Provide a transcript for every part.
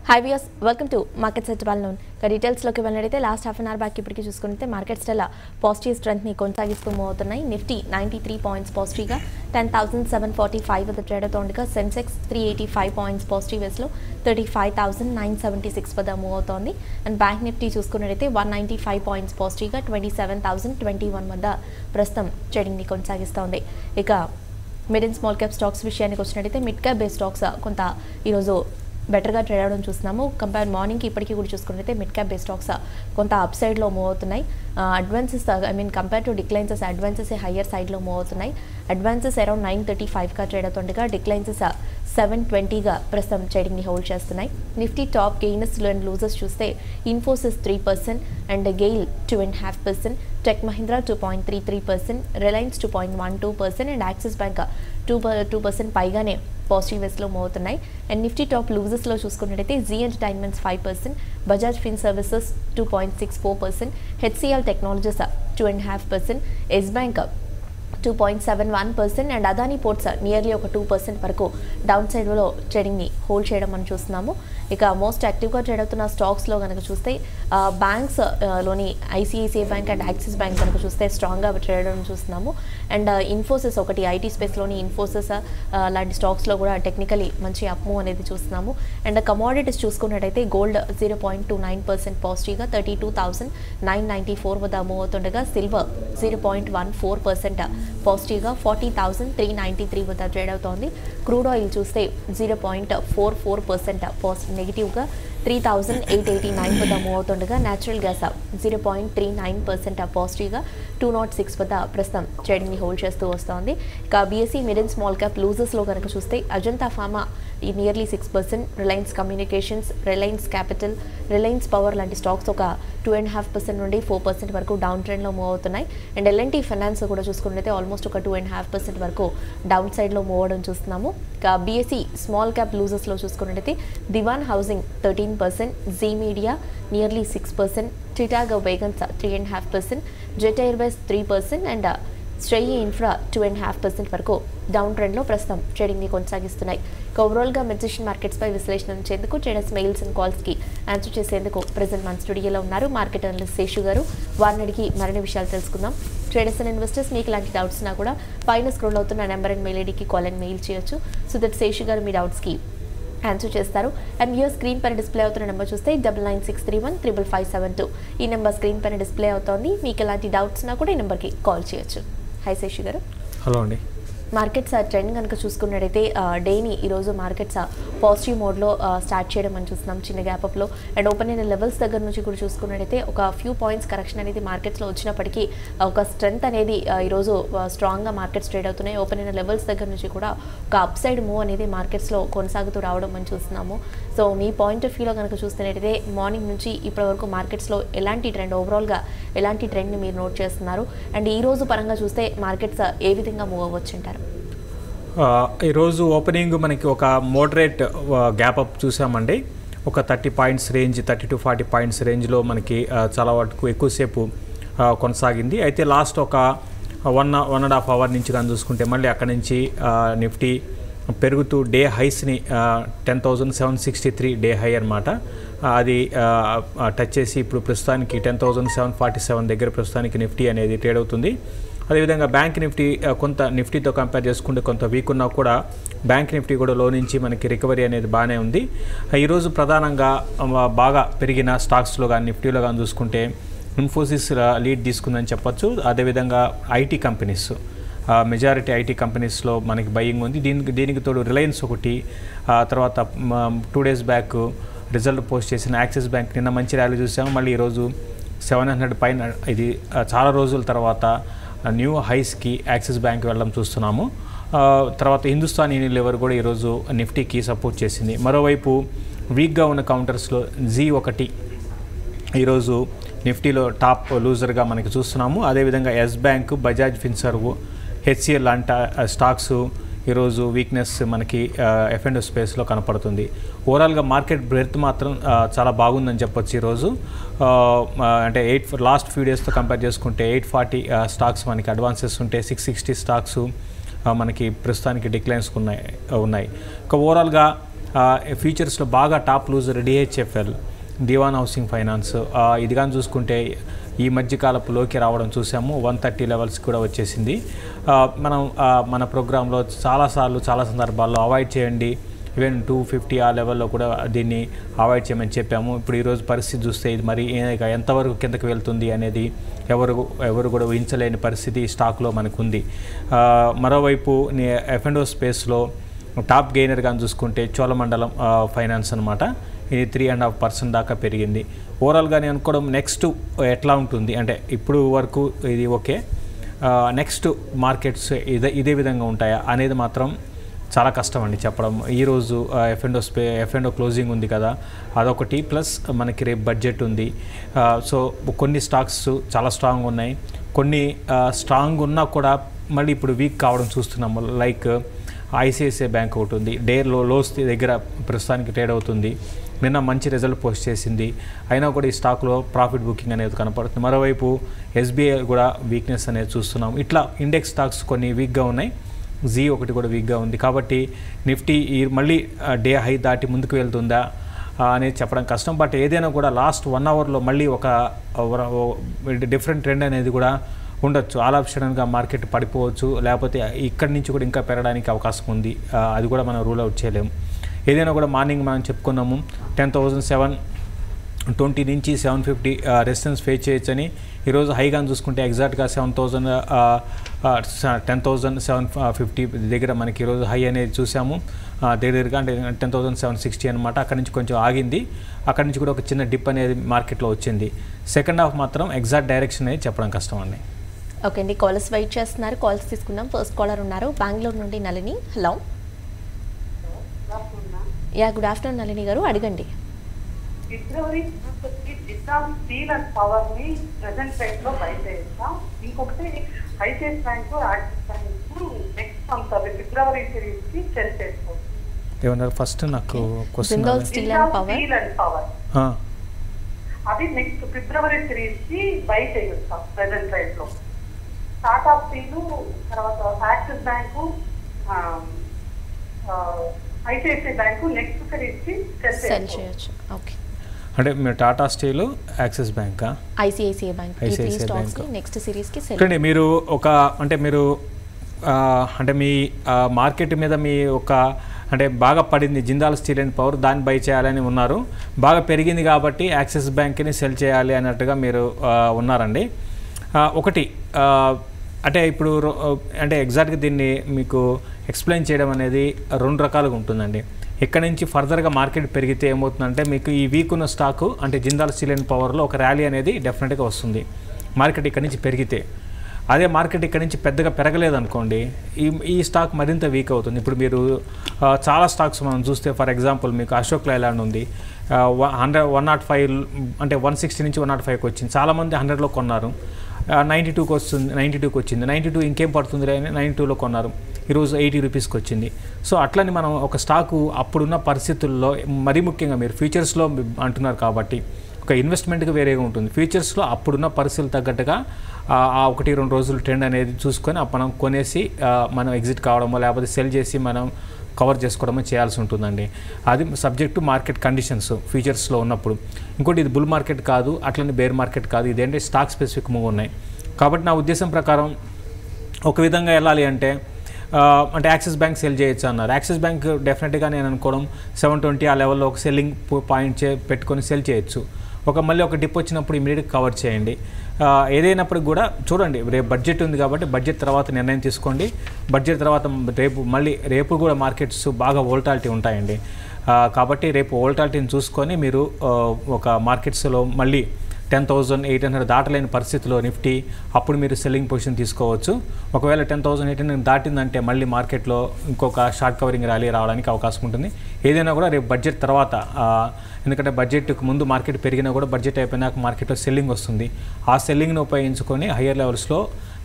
Hi viewers, welcome to Market Set Balloon. Details loki velladite last half an hour back ippudiki chusukunte market still positive strength ni konsagistu move avutunnayi. Nifty 93 points positive ga 10745 వద్ద trade అవుతోండగా Sensex 385 points positive వేస్ లో 35976 వద్ద move అవుతోంది. And bank Nifty చూసుకున్నట్లయితే 195 points positive గా 27021 వద్ద ప్రస్తుతం trading ని కొనసాగిస్తోంది. ఇక mid and small cap stocks విషయానికి వచ్చినట్లయితే మిడ్ క్యాప్ బేస్ స్టాక్స్ కొంత ఈ రోజు బెటర్గా ట్రేడ్ అవడం చూస్తున్నాము. కంపేర్ మార్నింగ్కి ఇప్పటికీ కూడా చూసుకుంటే మిడ్ క్యాప్ బేస్ స్టాక్స్ కొంత అప్ సైడ్లో మూవ్ అవుతున్నాయి. Advances compare to declines advances higher సైడ్లో మూవ్ అవుతున్నాయి. అడ్వాన్సెస్ అరౌండ్ 935గా ట్రేడ్ అవుతుండగా డిక్లైన్సెస్ 720గా ప్రస్తుతం ట్రేడింగ్ని హోల్డ్ చేస్తున్నాయి. Nifty top gainers and losers చూస్తే ఇన్ఫోసిస్ 3% అండ్ గెయిల్ 2.5%, టెక్ మహీంద్రా 2.33%, రిలయన్స్ 2.12% అండ్ యాక్సిస్ బ్యాంక్ 2% పైగానే పాజిటివ్ వేస్లో మూవ్ అవుతున్నాయి. అండ్ నిఫ్టీ టాప్ లూజర్స్లో చూసుకున్నట్టయితే Zee Entertainments 5%, Bajaj Fin Services 2.64%, HCl technologies 2.5%, Yes Bank 2.71% and Adani Ports nearly ఒక 2% వరకు డౌన్ సైడ్లో ట్రేడింగ్ని హోల్డ్ చేయడం మనం చూస్తున్నాము. ఇక మోస్ట్ యాక్టివ్గా ట్రేడ్ అవుతున్న స్టాక్స్లో కనుక చూస్తే బ్యాంక్స్ లోని ICICI bank and Axis bank కనుక చూస్తే స్ట్రాంగ్గా ట్రేడ్ అవడం చూస్తున్నాము. అండ్ ఇన్ఫోసిస్ ఒకటి ఐటీ స్పేస్లోని ఇన్ఫోసిస్ లాంటి స్టాక్స్లో కూడా టెక్నికలీ మంచి అప్మూవ్ అనేది చూస్తున్నాము. అండ్ కమోడిటీస్ చూసుకున్నట్టయితే గోల్డ్ 0.29% పాజిటివ్గా 32,994 వద్ద మూవ్ అవుతుండగా సిల్వర్ 0.14% పాజిటివ్గా 40,393 వద్ద ట్రేడ్ అవుతోంది. క్రూడ్ ఆయిల్ చూస్తే 0.44% నెగిటివ్గా 3,889 వద్ద మూవ్ అవుతుండగా న్యాచురల్ గ్యాస్ 0.39% పాజిటివ్గా 206 వద్ద ప్రస్తుతం ట్రేడింగ్ని హోల్డ్ చేస్తూ వస్తోంది. ఇక BSE mid and small cap లూజర్స్లో కనుక చూస్తే అజంతా ఫార్మా నియర్లీ 6%, రిలయన్స్ కమ్యూనికేషన్స్, రిలయన్స్ క్యాపిటల్, రిలయన్స్ పవర్ లాంటి స్టాక్స్ ఒక 2.5% నుండి 4% వరకు డౌన్ ట్రెండ్లో మూవ్ అవుతున్నాయి. అండ్ ఎల్ఎన్టీ ఫైనాన్స్ కూడా చూసుకున్నట్లయితే ఆల్మోస్ట్ ఒక 2.5% వరకు డౌన్ సైడ్లో మూవ్ అవడం చూస్తున్నాము. ఇక బీఎస్సీ స్మాల్ క్యాప్ లూజర్స్లో చూసుకున్నట్లయితే దివాన్ హౌసింగ్ 13%, జీ మీడియా నియర్లీ 6%, చిటాగో వేగన్స్ 3.5%, జెట్ ఎయిర్వేస్ 3% అండ్ శ్రేయి ఇన్ఫ్రా 2.5% వరకు డౌన్ ట్రెండ్లో ప్రస్తుతం ట్రేడింగ్ని కొనసాగిస్తున్నాయి. ఓవరాల్గా మెడిసిషన్ మార్కెట్స్పై విశ్లేషణ చేసేందుకు ట్రేడర్స్ మెయిల్స్ అండ్ కాల్స్కి ఆన్సర్ చేసేందుకు ప్రెజెంట్ మన స్టూడియోలో ఉన్నారు మార్కెట్ అనలిస్ట్ శేషు గారు. వారిని అడిగి మరిన్ని విషయాలు తెలుసుకుందాం. ట్రేడర్స్ అండ్ ఇన్వెస్టర్స్ మీకు ఇలాంటి డౌట్స్ ఉన్నా కూడా పైన స్క్రోల్ అవుతున్న నెంబర్ అండ్ మెయిల్ ఐడికి కాల్ అండ్ మెయిల్ చేయొచ్చు. సో దట్ శేషు గారు మీ డౌట్స్కి ఆన్సర్ చేస్తారు. అండ్ యూర్ స్క్రీన్ పైన డిస్ప్లే అవుతున్న నెంబర్ చూస్తే 9963155572 ఈ నెంబర్ స్క్రీన్ పైన డిస్ప్లే అవుతోంది. మీకు ఎలాంటి డౌట్స్ ఉన్నా కూడా ఈ నెంబర్కి కాల్ చేయొచ్చు. హాయ్ శేషు గారు. హలో అండి. మార్కెట్స్ ట్రెండ్ కనుక చూసుకున్నట్టయితే డేని ఈరోజు మార్కెట్స్ పాజిటివ్ మోడ్లో స్టార్ట్ చేయడం మనం చూస్తున్నాం చిన్న గ్యాప్లో. అండ్ ఓపెన్ అయిన లెవెల్స్ దగ్గర నుంచి కూడా చూసుకున్నట్టయితే ఒక ఫ్యూ పాయింట్స్ కరెక్షన్ అనేది మార్కెట్స్లో వచ్చినప్పటికీ ఒక స్ట్రెంత్ అనేది ఈరోజు స్ట్రాంగ్గా మార్కెట్స్ ట్రేడ్ అవుతున్నాయి. ఓపెన్ అయిన లెవెల్స్ దగ్గర నుంచి కూడా ఒక అప్ సైడ్ మూవ్ అనేది మార్కెట్స్లో కొనసాగుతూ రావడం మనం చూస్తున్నాము. సో మీ పాయింట్ ఆఫ్ వ్యూలో కనుక చూస్తున్నట్టయితే మార్నింగ్ నుంచి ఇప్పటి వరకు మార్కెట్స్లో ఎలాంటి ట్రెండ్ ఓవరాల్గా ఎలాంటి ట్రెండ్ని మీరు నోట్ చేస్తున్నారు? అండ్ ఈ రోజు పరంగా చూస్తే మార్కెట్స్ ఏ విధంగా మూవ్ అవ్వచ్చు అంటారు? ఈరోజు ఓపెనింగ్ మనకి ఒక మోడరేట్ గ్యాప్ అప్ చూసామండి. ఒక 30 పాయింట్స్ రేంజ్, 30 to 40 పాయింట్స్ రేంజ్లో మనకి చాలా వరకు ఎక్కువసేపు కొనసాగింది. అయితే లాస్ట్ ఒక 1.5 అవర్ నుంచి కానీ చూసుకుంటే మళ్ళీ అక్కడి నుంచి నిఫ్టీ పెరుగుతూ డే హైస్ని 10,763 డే హై అనమాట. అది టచ్ చేసి ఇప్పుడు ప్రస్తుతానికి 10,747 దగ్గర ప్రస్తుతానికి నిఫ్టీ అనేది ట్రేడ్ అవుతుంది. అదేవిధంగా బ్యాంక్ నిఫ్టీ కొంత నిఫ్టీతో కంపేర్ చేసుకుంటే కొంత వీక్ ఉన్నా కూడా బ్యాంక్ నిఫ్టీ కూడా లో నుంచి మనకి రికవరీ అనేది బాగానే ఉంది. ఈరోజు ప్రధానంగా బాగా పెరిగిన స్టాక్స్లో కానీ నిఫ్టీలో కానీ చూసుకుంటే ఇన్ఫోసిస్ లీడ్ తీసుకుందని చెప్పొచ్చు. అదేవిధంగా ఐటీ కంపెనీస్ మెజారిటీ ఐటీ కంపెనీస్లో మనకి బయింగ్ ఉంది. దీనికి తోడు రిలయన్స్ ఒకటి, తర్వాత 2 days బ్యాక్ రిజల్ట్ పోస్ట్ చేసిన యాక్సిస్ బ్యాంక్ నిన్న మంచి ర్యాలీ చూసాము. మళ్ళీ ఈరోజు 700 పైన ఇది చాలా రోజుల తర్వాత న్యూ హైస్కి యాక్సిస్ బ్యాంక్ వెళ్ళడం చూస్తున్నాము. తర్వాత హిందుస్థాన్ యూనిలివర్ కూడా ఈరోజు నిఫ్టీకి సపోర్ట్ చేసింది. మరోవైపు వీక్గా ఉన్న కౌంటర్స్లో జీ1 ఈరోజు నిఫ్టీలో టాప్ లూజర్గా మనకి చూస్తున్నాము. అదేవిధంగా Yes Bank, Bajaj Finserv, HCL లాంటి స్టాక్స్ ఈరోజు వీక్నెస్ మనకి F&O స్పేస్లో కనపడుతుంది. ఓవరాల్గా మార్కెట్ బ్రెడ్త్ మాత్రం చాలా బాగుందని చెప్పొచ్చు ఈరోజు. అంటే లాస్ట్ ఫ్యూ డేస్తో కంపేర్ చేసుకుంటే 840 స్టాక్స్ మనకి అడ్వాన్సెస్ ఉంటే 660 స్టాక్స్ మనకి ప్రస్తుతానికి డిక్లైన్స్ ఉన్నాయి. ఇక ఓవరాల్గా ఫ్యూచర్స్లో బాగా టాప్ లూజర్ డిహెచ్ఎఫ్ఎల్, దివాన్ హౌసింగ్ ఫైనాన్స్, ఇది కానీ చూసుకుంటే ఈ మధ్యకాలపు లోకి రావడం చూసాము. 130 లెవెల్స్ కూడా వచ్చేసింది. మనం మన ప్రోగ్రాంలో చాలా సందర్భాల్లో అవాయిడ్ చేయండి, ఈవెన్ 250 ఆ లెవెల్లో కూడా దీన్ని అవాయిడ్ చేయమని చెప్పాము. ఇప్పుడు ఈరోజు పరిస్థితి చూస్తే ఇది మరి ఎంతవరకు కిందకి వెళ్తుంది అనేది ఎవరు కూడా ఊహించలేని పరిస్థితి స్టాక్లో మనకు ఉంది. మరోవైపు F&O స్పేస్లో టాప్ గెయినర్ కానీ చూసుకుంటే చోళమండలం ఫైనాన్స్ అనమాట. ఇది 3.5% దాకా పెరిగింది. ఓవరాల్గా నేను అనుకోవడం నెక్స్ట్ ఎట్లా ఉంటుంది అంటే ఇప్పుడు వరకు ఇది ఓకే, నెక్స్ట్ మార్కెట్స్ ఇదే విధంగా ఉంటాయా అనేది మాత్రం చాలా కష్టం అండి చెప్పడం. ఈరోజు F&O క్లోజింగ్ ఉంది కదా, అదొకటి, ప్లస్ మనకి రేపు బడ్జెట్ ఉంది. సో కొన్ని స్టాక్స్ చాలా స్ట్రాంగ్ ఉన్నాయి, కొన్ని స్ట్రాంగ్ ఉన్నా కూడా మళ్ళీ ఇప్పుడు వీక్ కావడం చూస్తున్నాము. లైక్ ICICI బ్యాంక్ ఒకటి ఉంది, లోస్ దగ్గర ప్రస్తుతానికి ట్రేడ్ అవుతుంది. నిన్న మంచి రిజల్ట్ పోస్ట్ చేసింది, అయినా కూడా ఈ స్టాక్లో ప్రాఫిట్ బుకింగ్ అనేది కనపడుతుంది. మరోవైపు SBI కూడా వీక్నెస్ అనేది చూస్తున్నాం. ఇట్లా ఇండెక్స్ స్టాక్స్ కొన్ని వీక్గా ఉన్నాయి, జీ ఒకటి కూడా వీక్గా ఉంది. కాబట్టి నిఫ్టీ మళ్ళీ డే హై దాటి ముందుకు వెళ్తుందా అనేది చెప్పడం కష్టం. బట్ ఏదైనా కూడా లాస్ట్ 1 అవర్లో మళ్ళీ ఒక డిఫరెంట్ ట్రెండ్ అనేది కూడా ఉండొచ్చు. ఆల్ ఆఫ్ సడన్గా మార్కెట్ పడిపోవచ్చు, లేకపోతే ఇక్కడి నుంచి కూడా ఇంకా పెరగడానికి అవకాశం ఉంది. అది కూడా మనం రూల్ అవుట్ చేయలేము. ఏదైనా కూడా మార్నింగ్ మనం చెప్పుకున్నాము 10,720 నుంచి 750 రెసిస్టెన్స్ ఫేస్ చేయొచ్చని. ఈరోజు హైగా చూసుకుంటే ఎగ్జాక్ట్గా 10,750 దగ్గర మనకి ఈరోజు హై అనేది చూసాము. దగ్గరగా అంటే 10,760 అనమాట. అక్కడి నుంచి కొంచెం ఆగింది, అక్కడి నుంచి కూడా ఒక చిన్న డిప్ అనేది మార్కెట్లో వచ్చింది. సెకండ్ హాఫ్ మాత్రం ఎగ్జాక్ట్ డైరెక్షన్ అనేది చెప్పడం కష్టం అండి. ఓకే అండి, కాలర్స్ వెయిట్ చేస్తున్నారు, కాల్స్ తీసుకుందాం. ఫస్ట్ కాలర్ ఉన్నారు బెంగళూరు నుండి Nalini. Hello. Good afternoon Nalini గారు, అడగండి. February Jindal steel and power ని ప్రెసెంట్ రేట్ లో బై చేయొచ్చా? ఇంకొకటి ICICI bank, Axis bank next month February series కి సెల్ చేసుకోవచ్చు. ఏమన్నారు ఫస్ట్ నాకు question? Jindal steel and power అది నెక్స్ట్ ఫిబ్రవరి సిరీస్ కి బై చేయొచ్చా ప్రెసెంట్ రేట్ లో? టాటా స్టీల్, తర్వాత axis bank, ICICI bank next series కి సెల్ చేయొచ్చు. ఓకే, అంటే మీరు Tata steel, axis bank, ICICI bank next series కి సెల్. అంటే మీరు అంటే మీ మార్కెట్ మీద మీ అంటే బాగా పడింది జిందాల్ స్టీల్ అండ్ పవర్, దాన్ని బై చేయాలని ఉన్నారు. బాగా పెరిగింది కాబట్టి యాక్సిస్ బ్యాంక్ని సెల్ చేయాలి అన్నట్టుగా మీరు ఉన్నారండి. ఒకటి అంటే ఇప్పుడు అంటే ఎగ్జాక్ట్గా దీన్ని మీకు ఎక్స్ప్లెయిన్ చేయడం అనేది 2 రకాలుగా ఉంటుందండి. ఇక్కడ నుంచి ఫర్దర్గా మార్కెట్ పెరిగితే ఏమవుతుందంటే మీకు ఈ వీక్ ఉన్న స్టాకు అంటే జిందాల్ స్టీల్ అండ్ పవర్లో ఒక ర్యాలీ అనేది డెఫినెట్గా వస్తుంది మార్కెట్ ఇక్కడ నుంచి పెరిగితే. అదే మార్కెట్ ఇక్కడ నుంచి పెద్దగా పెరగలేదనుకోండి, ఈ స్టాక్ మరింత వీక్ అవుతుంది. ఇప్పుడు మీరు చాలా స్టాక్స్ మనం చూస్తే ఫర్ ఎగ్జాంపుల్ మీకు అశోక్ లైలాండ్ ఉంది, 105 అంటే 160 నుంచి 105కి వచ్చింది. చాలామంది 100లో కొన్నారు, 92కి వస్తుంది, 92కి వచ్చింది. 92 ఇంకేం పడుతుంది అని 92లో కొన్నారు, ఈరోజు 80 రూపీస్కి వచ్చింది. సో అట్లని మనం ఒక స్టాకు అప్పుడున్న పరిస్థితుల్లో, మరీ ముఖ్యంగా మీరు ఫ్యూచర్స్లో అంటున్నారు కాబట్టి ఒక ఇన్వెస్ట్మెంట్కి వేరేగా ఉంటుంది. ఫ్యూచర్స్లో అప్పుడున్న పరిస్థితులు తగ్గట్టుగా ఆ 1-2 రోజులు ట్రెండ్ అనేది చూసుకొని మనం కొనేసి మనం ఎగ్జిట్ కావడమో లేకపోతే సెల్ చేసి మనం కవర్ చేసుకోవడమో చేయాల్సి ఉంటుందండి. అది సబ్జెక్టు మార్కెట్ కండిషన్స్ ఫ్యూచర్స్లో ఉన్నప్పుడు. ఇంకోటి ఇది బుల్ మార్కెట్ కాదు, అట్లనే బేర్ మార్కెట్ కాదు, ఇదేంటే స్టాక్ స్పెసిఫిక్ మూవ్ ఉన్నాయి. కాబట్టి నా ఉద్దేశం ప్రకారం ఒక విధంగా వెళ్ళాలి అంటే యాక్సిస్ బ్యాంక్ సెల్ చేయొచ్చు అన్నారు. యాక్సిస్ బ్యాంక్ డెఫినెట్గా నేను అనుకోవడం 720 ఆ లెవెల్లో ఒక సెల్లింగ్ పాయింట్ పెట్టుకొని సెల్ చేయొచ్చు. మళ్ళీ ఒక డిప్ వచ్చినప్పుడు ఇమీడియట్గా కవర్ చేయండి. ఏదైనప్పుడు కూడా చూడండి, రేపు బడ్జెట్ ఉంది కాబట్టి బడ్జెట్ తర్వాత నిర్ణయం తీసుకోండి. బడ్జెట్ తర్వాత రేపు కూడా మార్కెట్స్ బాగా వోల్టాలిటీ ఉంటాయండి. కాబట్టి రేపు వోల్టాలిటీని చూసుకొని మీరు ఒక మార్కెట్స్లో మళ్ళీ 10,800 దాటలేని పరిస్థితిలో నిఫ్టీ, అప్పుడు మీరు సెల్లింగ్ పొజిషన్ తీసుకోవచ్చు. ఒకవేళ 10,800 దాటిందంటే మళ్ళీ మార్కెట్లో ఇంకొక షార్ట్ కవరింగ్ ర్యాలీ రావడానికి అవకాశం ఉంటుంది. ఏదైనా కూడా రేపు బడ్జెట్ తర్వాత, ఎందుకంటే బడ్జెట్కు ముందు మార్కెట్ పెరిగినా కూడా బడ్జెట్ అయిపోయినాక మార్కెట్లో సెల్లింగ్ వస్తుంది. ఆ సెల్లింగ్ని ఉపయోగించుకొని హయ్యర్ లెవెల్స్లో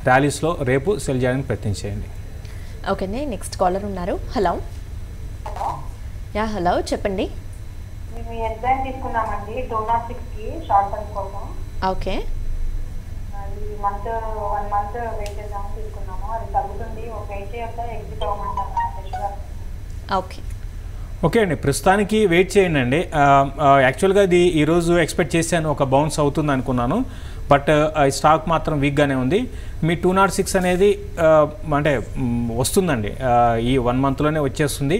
ర్యాలీస్లో రేపు సెల్ చేయడానికి ప్రయత్నం చేయండి. ఓకే, నెక్స్ట్ కాలర్ ఉన్నారు. హలో. హలో, చెప్పండి. మేము ఎగ్జామ్ తీసుకున్నామండి 206కి షార్ట్ టర్మ్ కోసం. ఓకే, అది 1 మంత్ వెయిట్ చేద్దామని తీసుకున్నాము. అది తగ్గుతుంది, ఒక 80 ఎగ్జిట్ అవ్వమంటారు. ఓకే ఓకే అండి, ప్రస్తుతానికి వెయిట్ చేయండి అండి. యాక్చువల్గా ఇది ఈరోజు ఎక్స్పెక్ట్ చేశాను ఒక బౌన్స్ అవుతుంది అనుకున్నాను, బట్ ఈ స్టాక్ మాత్రం వీక్గానే ఉంది. మీ 206 అనేది అంటే వస్తుందండి, ఈ 1 మంత్లోనే వచ్చేస్తుంది.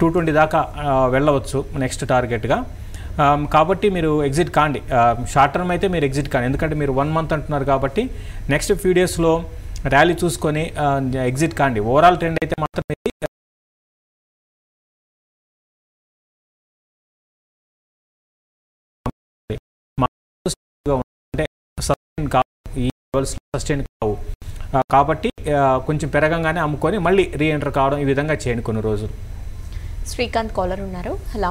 220 దాకా వెళ్ళవచ్చు నెక్స్ట్ టార్గెట్గా. కాబట్టి మీరు ఎగ్జిట్ కాండి. షార్ట్ టర్మ్ అయితే మీరు ఎగ్జిట్ కాండి, ఎందుకంటే మీరు 1 మంత్ అంటున్నారు కాబట్టి నెక్స్ట్ ఫ్యూ డేస్లో ర్యాలీ చూసుకొని ఎగ్జిట్ కాండి. ఓవరాల్ ట్రెండ్ అయితే మాత్రం ఇది అంటే సస్టైన్ కావు, ఈ లెవెల్స్ సస్టైన్ కావు. కాబట్టి కొంచెం పెరగంగానే అమ్ముకొని మళ్ళీ రీఎంటర్ కావడం, ఈ విధంగా చేయండి కొన్ని రోజులు. శ్రీకాంత్ కాలర్ ఉన్నారు. హలో,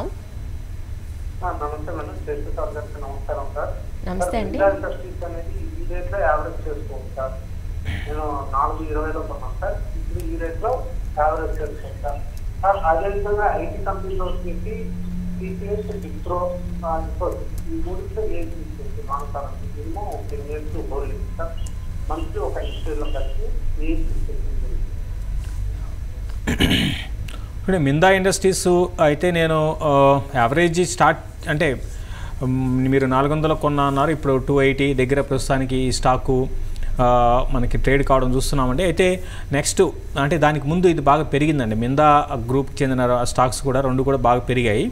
నమస్తే మేడం. చేస్తూ సార్ గారికి నమస్కారం సార్. నమస్తే అండి. ఇండస్ట్రీస్ అనేది ఈ రేట్లో యావరేజ్ చేసుకోవచ్చు సార్. నేను 4.20లో కొన్నాను సార్, ఇప్పుడు ఈ రేట్లో యావరేజ్ చేసుకోవచ్చు సార్. సార్ అదేవిధంగా ఐటీ కంపెనీలో వచ్చేసి టీసీఎస్, విప్రో, ఈ మూడింటిలో ఏది తీసుకొస్తున్నాను sir. Minimum 10 years holding sir. మంచి ఒక హిస్టరీలో కలిసి ఏది తీసుకొచ్చింది. ఇప్పుడు మిందా ఇండస్ట్రీస్ అయితే నేను యావరేజ్ స్టార్ట్ అంటే మీరు 400 కొన్నా అన్నారు, ఇప్పుడు 280 దగ్గర ప్రస్తుతానికి ఈ స్టాకు మనకి ట్రేడ్ కావడం చూస్తున్నామండి. అయితే నెక్స్ట్ అంటే దానికి ముందు ఇది బాగా పెరిగిందండి. మిందా గ్రూప్కి చెందిన స్టాక్స్ కూడా 2 కూడా బాగా పెరిగాయి.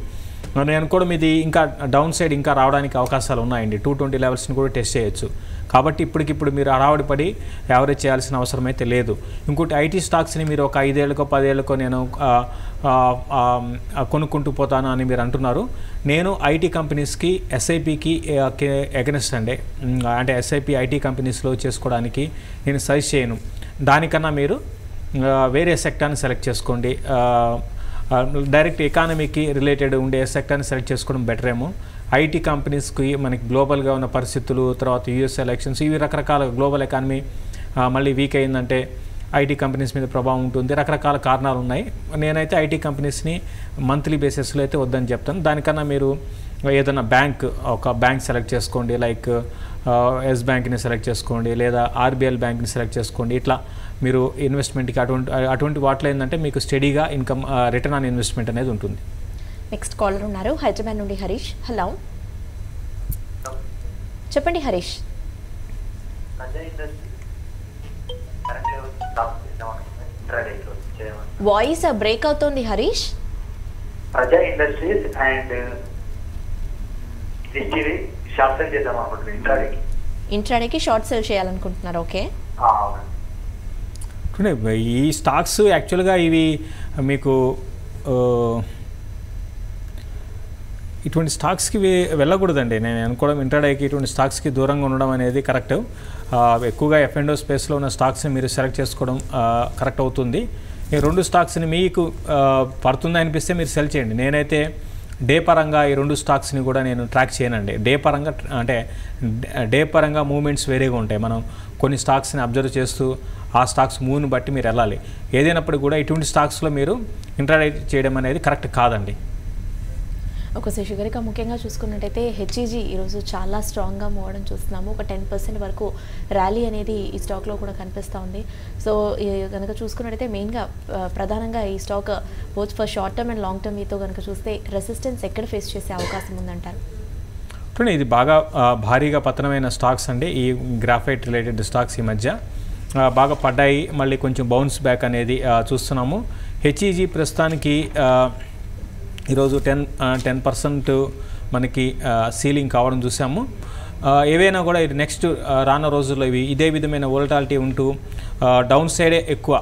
నేను అనుకోవడం ఇది ఇంకా డౌన్ సైడ్ ఇంకా రావడానికి అవకాశాలు ఉన్నాయండి. 220 లెవెల్స్ని కూడా టెస్ట్ చేయొచ్చు. కాబట్టి ఇప్పటికిప్పుడు మీరు హడావుడి పడి యావరేజ్ చేయాల్సిన అవసరం అయితే లేదు. ఇంకోటి ఐటీ స్టాక్స్ని మీరు ఒక 5 ఏళ్ళకో 10 ఏళ్ళకో నేను కొనుక్కుంటూ పోతాను అని మీరు అంటున్నారు. నేను ఐటీ కంపెనీస్కి ఎస్ఐపికి ఎగనెస్ట్ అండి. అంటే ఎస్ఐపి ఐటీ కంపెనీస్లో చేసుకోవడానికి నేను సజెస్ట్ చేయను. దానికన్నా మీరు వేరే సెక్టార్ని సెలెక్ట్ చేసుకోండి. డైరెక్ట్ ఎకానమీకి రిలేటెడ్ ఉండే సెక్టార్ని సెలెక్ట్ చేసుకోవడం బెటర్ ఏమో. ఐటీ కంపెనీస్కి మనకి గ్లోబల్గా ఉన్న పరిస్థితులు, తర్వాత యూఎస్ ఎలక్షన్స్, ఇవి రకరకాల గ్లోబల్ ఎకానమీ మళ్ళీ వీక్ అయిందంటే ఐటీ కంపెనీస్ మీద ప్రభావం ఉంటుంది. రకరకాల కారణాలు ఉన్నాయి. నేనైతే ఐటీ కంపెనీస్ని మంత్లీ బేసిస్లో అయితే వద్దని చెప్తాను. దానికన్నా మీరు ఏదైనా ఒక బ్యాంక్ సెలెక్ట్ చేసుకోండి, లైక్ ఎస్ బ్యాంక్ని సెలెక్ట్ చేసుకోండి, లేదా ఆర్బిఎల్ బ్యాంక్ని సెలెక్ట్ చేసుకోండి. ఇట్లా మీరు ఇన్వెస్ట్మెంట్కి అటువంటి వాటిలో ఏంటంటే మీకు స్టడీగా ఇన్కమ్ రిటర్న్ ఆన్ ఇన్వెస్ట్మెంట్ అనేది ఉంటుంది. నెక్స్ట్ కాలర్ ఉన్నారు హైదరాబాద్ నుండి హరీష్. హలో, చెప్పండి హరీష్. వాయిస్ బ్రేక్ అవుతుంది హరీష్. ప్రజా ఇండస్ట్రీస్ అండ్ షార్ట్ సెల్ చేద్దాం అనుకుంటున్నాను. ఇంట్రాడేకి షార్ట్ సెల్ చేయాలనుకుంటున్నారు. ఓకే, ఈ స్టాక్స్ యాక్చువల్గా ఇవి మీకు ఇటువంటి స్టాక్స్కి వెళ్ళకూడదండి. నేను అనుకోవడం ఇంట్రాడేకి ఇటువంటి స్టాక్స్కి దూరంగా ఉండడం అనేది కరెక్ట్. ఎక్కువగా F&O స్పేస్లో ఉన్న స్టాక్స్ని మీరు సెలెక్ట్ చేసుకోవడం కరెక్ట్ అవుతుంది. ఈ 2 స్టాక్స్ని మీకు పడుతుంది అనిపిస్తే మీరు సెల్ చేయండి. నేనైతే డే పరంగా ఈ 2 స్టాక్స్ని కూడా నేను ట్రాక్ చేయనండి. డే పరంగా మూవ్మెంట్స్ వేరేగా ఉంటాయి. మనం కొన్ని స్టాక్స్ని అబ్జర్వ్ చేస్తూ ఆ స్టాక్స్ మూవ్ని బట్టి మీరు వెళ్ళాలి. ఏదైనప్పుడు కూడా ఇటువంటి స్టాక్స్లో మీరు ఇంట్రాడే చేయడం అనేది కరెక్ట్ కాదండి. ఒక శేషు గారిక ముఖ్యంగా చూసుకున్నట్టయితే హెచ్ఈజీ ఈరోజు చాలా స్ట్రాంగ్గా మూవ్ అవడం చూస్తున్నాము. ఒక 10% వరకు ర్యాలీ అనేది ఈ స్టాక్లో కూడా కనిపిస్తూ ఉంది. సో కనుక చూసుకున్నట్టయితే మెయిన్గా ప్రధానంగా ఈ stock both for short term and long term మీతో కనుక చూస్తే రెసిస్టెన్స్ ఎక్కడ ఫేస్ చేసే అవకాశం ఉందంటారు? ఇది బాగా భారీగా పతనమైన స్టాక్స్ అండి. ఈ గ్రాఫైట్ రిలేటెడ్ స్టాక్స్ ఈ మధ్య బాగా పడ్డాయి, మళ్ళీ కొంచెం బౌన్స్ బ్యాక్ అనేది చూస్తున్నాము. హెచ్ఈజీ ప్రస్తుతానికి ఈరోజు 10% మనకి సీలింగ్ కావడం చూసాము. ఏవైనా కూడా ఇది నెక్స్ట్ రానున్న రోజుల్లో ఇదే విధమైన వోలటాలిటీ ఉంటూ డౌన్ సైడే ఎక్కువ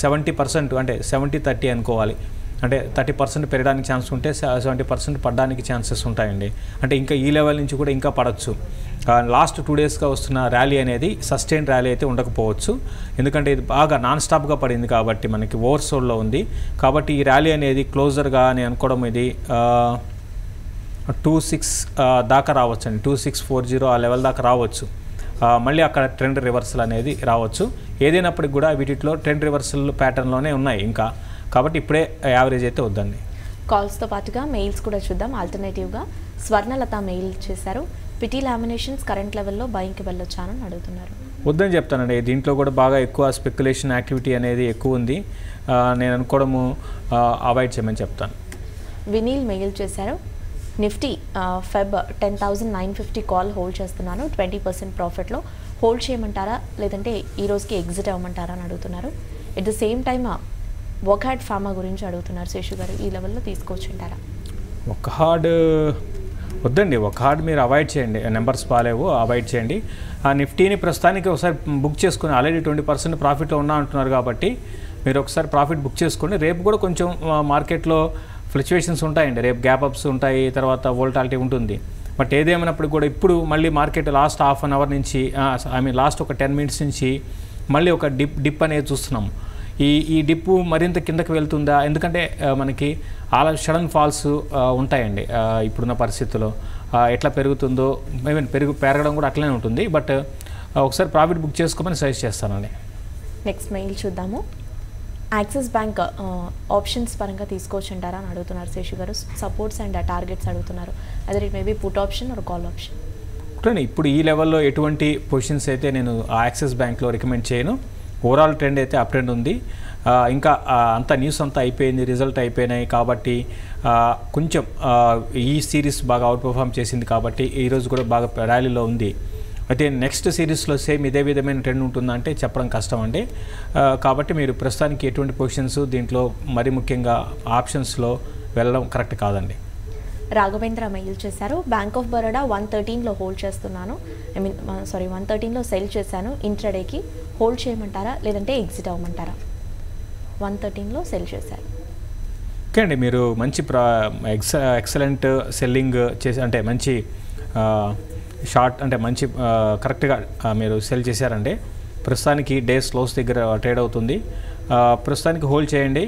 70% అంటే 70-30 అనుకోవాలి. అంటే 30% పెరగడానికి ఛాన్స్ ఉంటే 70% పడడానికి ఛాన్సెస్ ఉంటాయండి. అంటే ఇంకా ఈ లెవెల్ నుంచి కూడా ఇంకా పడవచ్చు. లాస్ట్ 2 డేస్గా వస్తున్న ర్యాలీ అనేది సస్టైన్ ర్యాలీ అయితే ఉండకపోవచ్చు. ఎందుకంటే ఇది బాగా నాన్ స్టాప్గా పడింది కాబట్టి మనకి ఓవర్సోల్డ్లో ఉంది. కాబట్టి ఈ ర్యాలీ అనేది క్లోజర్గా నేను అనుకోవడం ఇది 26 దాకా రావచ్చు అండి. 2640 ఆ లెవెల్ దాకా రావచ్చు. మళ్ళీ అక్కడ ట్రెండ్ రివర్సల్ అనేది రావచ్చు. ఏదైనప్పటికి కూడా వీటిలో ట్రెండ్ రివర్సల్ ప్యాటర్న్లోనే ఉన్నాయి ఇంకా. కాబట్టి ఇప్పుడే యావరేజ్ అయితే వద్దండి. కాల్స్తో పాటుగా మెయిల్స్ కూడా చూద్దాం. ఆల్టర్నేటివ్గా స్వర్ణలత మెయిల్ చేశారు. పిటి లామినేషన్స్ కరెంట్ లెవెల్లో బయింగ్కి వెళ్ళొచ్చానని అడుగుతున్నారు. వద్దని చెప్తానండి. దీంట్లో కూడా బాగా ఎక్కువ స్పెక్యులేషన్ యాక్టివిటీ అనేది ఎక్కువ ఉంది. నేను అనుకోవడము అవాయిడ్ చేయమని చెప్తాను. వినీల్ మెయిల్ చేశారు. నిఫ్టీ ఫెబ్ 10,950 కాల్ హోల్డ్ చేస్తున్నాను, 20% ప్రాఫిట్లో హోల్డ్ చేయమంటారా లేదంటే ఈ రోజుకి ఎగ్జిట్ అవ్వమంటారా అని అడుగుతున్నారు. At the same time Wockhardt Pharma గురించి అడుగుతున్నారు. శేషు గారు ఈ లెవెల్లో తీసుకోవచ్చుంటారా? ఒక హార్డ్ వద్దండి, ఒక హార్డ్ మీరు అవాయిడ్ చేయండి, నెంబర్స్ బాగాలేవు, అవాయిడ్ చేయండి. ఆ నిఫ్టీని ప్రస్తుతానికి ఒకసారి బుక్ చేసుకుని ఆల్రెడీ 20% ప్రాఫిట్లో ఉన్నా అంటున్నారు కాబట్టి మీరు ఒకసారి ప్రాఫిట్ బుక్ చేసుకోండి. రేపు కూడా కొంచెం మార్కెట్లో ఫ్లక్చువేషన్స్ ఉంటాయండి, రేపు గ్యాప్ అప్స్ ఉంటాయి, తర్వాత వోల్టాలిటీ ఉంటుంది. బట్ ఏదేమైనప్పుడు కూడా ఇప్పుడు మళ్ళీ market last half an hour నుంచి లాస్ట్ ఒక 10 మినిట్స్ నుంచి మళ్ళీ ఒక డిప్ అనేది చూస్తున్నాము. ఈ డిప్పు మరింత కిందకి వెళ్తుందా? ఎందుకంటే మనకి అలా సడన్ ఫాల్స్ ఉంటాయండి ఇప్పుడున్న పరిస్థితుల్లో. ఎట్లా పెరుగుతుందో పెరగడం కూడా అట్లనే ఉంటుంది. బట్ ఒకసారి ప్రాఫిట్ బుక్ చేసుకోమని సజెస్ట్ చేస్తానండి. నెక్స్ట్ మెయిల్ చూద్దాము. యాక్సిస్ బ్యాంక్ ఆప్షన్స్ పరంగా తీసుకోవచ్చుంటారా అని అడుగుతున్నారు శేషు గారు. సపోర్ట్స్ అండ్ టార్గెట్స్ అడుగుతున్నారు. అదే it maybe put option or call option. ఇప్పుడు ఈ లెవెల్లో ఎటువంటి పొజిషన్స్ అయితే నేను యాక్సిస్ బ్యాంక్లో రికమెండ్ చేయను. ఓవరాల్ ట్రెండ్ అయితే అప్ ట్రెండ్ ఉంది. ఇంకా అంత న్యూస్ అంతా అయిపోయింది, రిజల్ట్ అయిపోయినాయి కాబట్టి కొంచెం ఈ సిరీస్ బాగా అవుట్ పర్ఫామ్ చేసింది కాబట్టి ఈరోజు కూడా బాగా ర్యాలీలో ఉంది. అయితే నెక్స్ట్ సిరీస్లో సేమ్ ఇదే విధమైన ట్రెండ్ ఉంటుందంటే చెప్పడం కష్టం అండి. కాబట్టి మీరు ప్రస్తుతానికి ఎటువంటి పొజిషన్స్ దీంట్లో మరి ముఖ్యంగా ఆప్షన్స్లో వెళ్ళడం కరెక్ట్ కాదండి. రాఘవేంద్ర మెయిల్ చేశారు. బ్యాంక్ ఆఫ్ బరోడా 113లో హోల్డ్ చేస్తున్నాను, 113లో సెల్ చేశాను. ఇంట్రాడేకి హోల్డ్ చేయమంటారా లేదంటే ఎగ్జిట్ అవ్వమంటారా? 113లో సెల్ చేశారు. ఓకే అండి, మీరు మంచి ఎక్సలెంట్ సెల్లింగ్ చేసి అంటే మంచి షార్ట్ అంటే మంచి కరెక్ట్గా మీరు సెల్ చేశారండి. ప్రస్తుతానికి డేస్ లోస్ దగ్గర ట్రేడ్ అవుతుంది. ప్రస్తుతానికి హోల్డ్ చేయండి.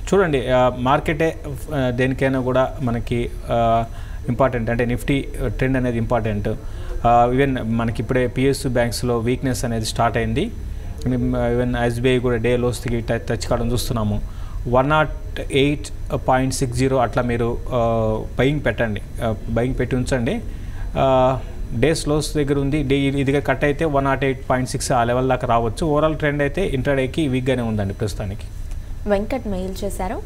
చూడండి మార్కెటే దేనికైనా కూడా మనకి ఇంపార్టెంట్, అంటే నిఫ్టీ ట్రెండ్ అనేది ఇంపార్టెంట్. ఈవెన్ మనకి ఇప్పుడే పిఎస్యు బ్యాంక్స్లో వీక్నెస్ అనేది స్టార్ట్ అయింది. ఈవెన్ ఎస్బీఐ కూడా డే లోస్కి టచ్ కావడం చూస్తున్నాము. 108.60 అట్లా మీరు బయింగ్ పెట్టండి, బయింగ్ పెట్టి ఉంచండి. డేస్ లోస్ దగ్గర ఉంది, ఇదిగా కట్ అయితే 108.6 ఆ లెవెల్ దాకా రావచ్చు. ఓవరాల్ ట్రెండ్ అయితే ఇంట్రాడేకి వీక్గానే ఉందండి ప్రస్తుతానికి. వెంకట్ మెయిల్ చేశారు.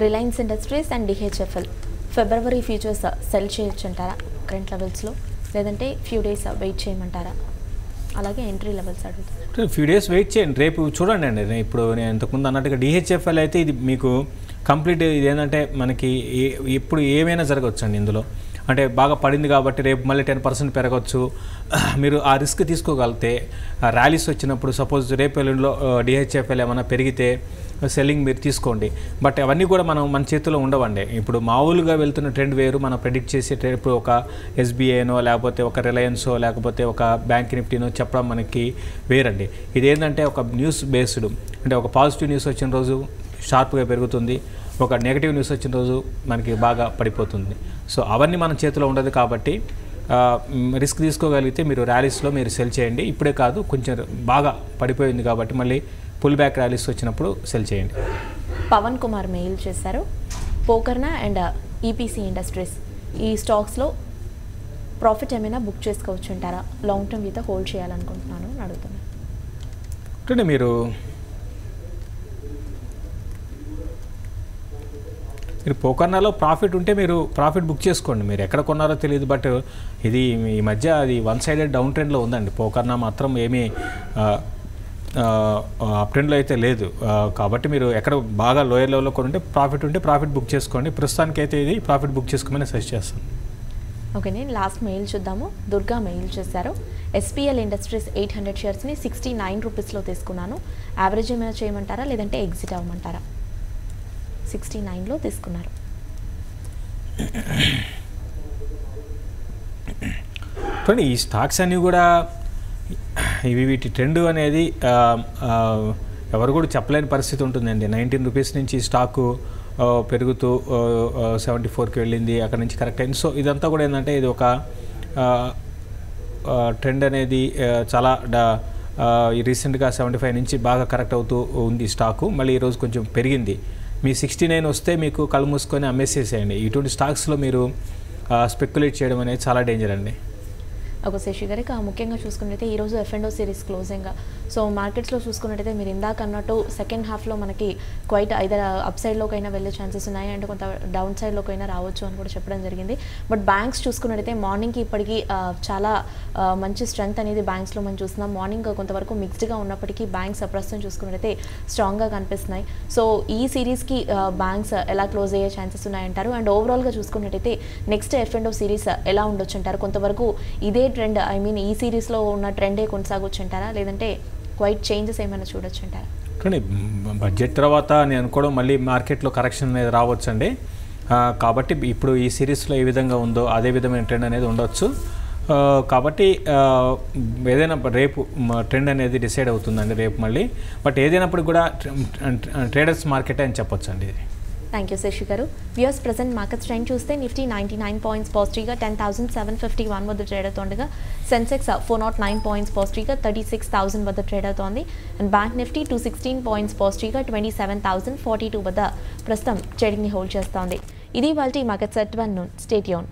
Reliance industries and DHFL February futures cell చేయొచ్చు అంటారా కరెంట్ లెవెల్స్లో లేదంటే ఫ్యూ డేస్ వెయిట్ చేయమంటారా? అలాగే ఎంట్రీ లెవెల్స్ అడుగుతారు. ఫ్యూ డేస్ వెయిట్ చేయండి, రేపు చూడండి అండి. ఇప్పుడు నేను ఇంతకుముందు అన్నట్టుగా డిహెచ్ఎఫ్ఎల్ అయితే ఇది మీకు కంప్లీట్ ఇది ఏంటంటే మనకి ఇప్పుడు ఏమైనా జరగవచ్చు అండి ఇందులో. అంటే బాగా పడింది కాబట్టి రేపు మళ్ళీ 10% పెరగవచ్చు. మీరు ఆ రిస్క్ తీసుకోగలిగితే ర్యాలీస్ వచ్చినప్పుడు సపోజ్ రేపు ఎల్లుండిలో డిహెచ్ఎఫ్ఎల్ ఏమైనా పెరిగితే సెల్లింగ్ మీరు తీసుకోండి. బట్ అవన్నీ కూడా మన చేతిలో ఉండవండి. ఇప్పుడు మామూలుగా వెళ్తున్న ట్రెండ్ వేరు, మనం ప్రెడిక్ట్ చేసే ట్రెండ్ ఇప్పుడు ఒక ఎస్బీఐనో లేకపోతే ఒక రిలయన్సో లేకపోతే ఒక బ్యాంక్ నిఫ్టీనో చెప్పడం మనకి వేరండి. ఇదేంటంటే ఒక న్యూస్ బేస్డ్, అంటే ఒక పాజిటివ్ న్యూస్ వచ్చిన రోజు షార్ప్గా పెరుగుతుంది, ఒక నెగిటివ్ న్యూస్ వచ్చిన రోజు మనకి బాగా పడిపోతుంది. సో అవన్నీ మన చేతిలో ఉండదు కాబట్టి రిస్క్ తీసుకోగలిగితే మీరు ర్యాలీస్లో మీరు సెల్ చేయండి. ఇప్పుడే కాదు, కొంచెం బాగా పడిపోయింది కాబట్టి మళ్ళీ పుల్ బ్యాక్ ర్యాలీస్ వచ్చినప్పుడు సెల్ చేయండి. పవన్ కుమార్ మెయిల్ చేశారు. పోకర్నా అండ్ ఈపీసీ ఇండస్ట్రీస్ ఈ స్టాక్స్లో ప్రాఫిట్ ఏమైనా బుక్ చేసుకోవచ్చు అంటారా? లాంగ్ టర్మ్ అయితే హోల్డ్ చేయాలనుకుంటున్నాను అని అడుగుతున్నాను. అంటే మీరు పోకర్నాలో ప్రాఫిట్ ఉంటే మీరు ప్రాఫిట్ బుక్ చేసుకోండి. మీరు ఎక్కడ కొన్నారో తెలియదు, బట్ ఇది ఈ మధ్య అది వన్ సైడెడ్ డౌన్ ట్రెండ్లో ఉందండి. పోకర్నా మాత్రం ఏమీ అప్ ట్రెండ్లో అయితే లేదు. కాబట్టి మీరు ఎక్కడ బాగా లోయర్ లెవెల్లో కొనుంటే ప్రాఫిట్ ఉంటే ప్రాఫిట్ బుక్ చేసుకోండి. ప్రస్తుతానికి అయితే ఇది ప్రాఫిట్ బుక్ చేసుకోమని సజెస్ట్ చేస్తాను. ఓకే, నేను లాస్ట్ మెయిల్ చూద్దాము. దుర్గా మెయిల్ చేశారు. ఎస్పీఎల్ ఇండస్ట్రీస్ 800 షేర్స్ని 69 రూపీస్లో తీసుకున్నాను. యావరేజ్ ఏమైనా చేయమంటారా లేదంటే ఎగ్జిట్ అవ్వమంటారా? 69లో తీసుకున్నారు. ఈ స్టాక్స్ అన్నీ కూడా వీటి ట్రెండ్ అనేది ఎవరు కూడా చెప్పలేని పరిస్థితి ఉంటుందండి. 19 రూపీస్ నుంచి స్టాకు పెరుగుతూ 74కి వెళ్ళింది, అక్కడ నుంచి కరెక్ట్ అయింది. సో ఇదంతా కూడా ఏంటంటే ఇది ఒక ట్రెండ్ అనేది చాలా రీసెంట్గా 75 నుంచి బాగా కరెక్ట్ అవుతూ ఉంది స్టాకు. మళ్ళీ ఈరోజు కొంచెం పెరిగింది. మీ 69 వస్తే మీకు కళ్ళు మూసుకొని అమ్మేసేసేయండి. ఇటువంటి స్టాక్స్లో మీరు స్పెక్యులేట్ చేయడం అనేది చాలా డేంజర్ అండి. ఒక శశి గారికి ముఖ్యంగా చూసుకున్నట్టయితే ఈరోజు F&O సిరీస్ క్లోజింగ్. సో మార్కెట్స్లో చూసుకున్నట్టయితే మీరు ఇందాక అన్నట్టు సెకండ్ హాఫ్లో మనకి క్వైట్ ఐదర్ అప్ సైడ్లోకైనా వెళ్ళే ఛాన్సెస్ ఉన్నాయి అండ్ కొంత డౌన్ సైడ్లోకైనా రావచ్చు అని కూడా చెప్పడం జరిగింది. బట్ బ్యాంక్స్ చూసుకున్నట్టయితే మార్నింగ్కి ఇప్పటికీ చాలా మంచి స్ట్రెంగ్త్ అనేది బ్యాంక్స్లో మనం చూస్తున్నాం. మార్నింగ్ కొంతవరకు మిక్స్డ్గా ఉన్నప్పటికీ బ్యాంక్స్ ప్రస్తుతం చూసుకున్నట్టయితే స్ట్రాంగ్గా కనిపిస్తున్నాయి. సో ఈ సిరీస్కి బ్యాంక్స్ ఎలా క్లోజ్ అయ్యే ఛాన్సెస్ ఉన్నాయంటారు? అండ్ ఓవరాల్గా చూసుకున్నట్టయితే నెక్స్ట్ F&O సిరీస్ ఎలా ఉండొచ్చు అంటారు? కొంతవరకు ఇదే ట్రెండ్ ఈ సిరీస్లో ఉన్న ట్రెండే కొనసాగొచ్చు అంటారా, లేదంటే క్వైట్ చేంజెస్ ఏమైనా చూడొచ్చు అంటారా? కానీ బడ్జెట్ తర్వాత నేను అనుకోవడం మళ్ళీ మార్కెట్లో కరెక్షన్ అనేది రావచ్చండి. కాబట్టి ఇప్పుడు ఈ సిరీస్లో ఏ విధంగా ఉందో అదే విధమైన ట్రెండ్ అనేది ఉండొచ్చు. కాబట్టి ఏదైనా రేపు ట్రెండ్ అనేది డిసైడ్ అవుతుందండి రేపు మళ్ళీ. బట్ ఏదైనప్పుడు కూడా ట్రేడర్స్ మార్కెట్ అని చెప్పొచ్చు అండి ఇది. థ్యాంక్ యూ శశి గారు. వ్యూయర్స్ ప్రజెంట్ మార్కెట్స్ ట్రెండ్ చూస్తే నిఫ్టీ 99 పాయింట్స్ పాజిటివ్గా 10,751 వద్ద ట్రేడ్ అవుతుండగా సెన్సెక్స్ 409 పాయింట్స్ పాజిటివ్గా 36,000 వద్ద ట్రేడ్ అవుతోంది. అండ్ బ్యాంక్ నిఫ్టీ 216 పాయింట్స్ పాజిటివ్గా 27,042 వద్ద ప్రస్తుతం ట్రేడింగ్ని హోల్డ్ చేస్తోంది. ఇది వాళ్ళ markets at 1 noon. Stay tuned.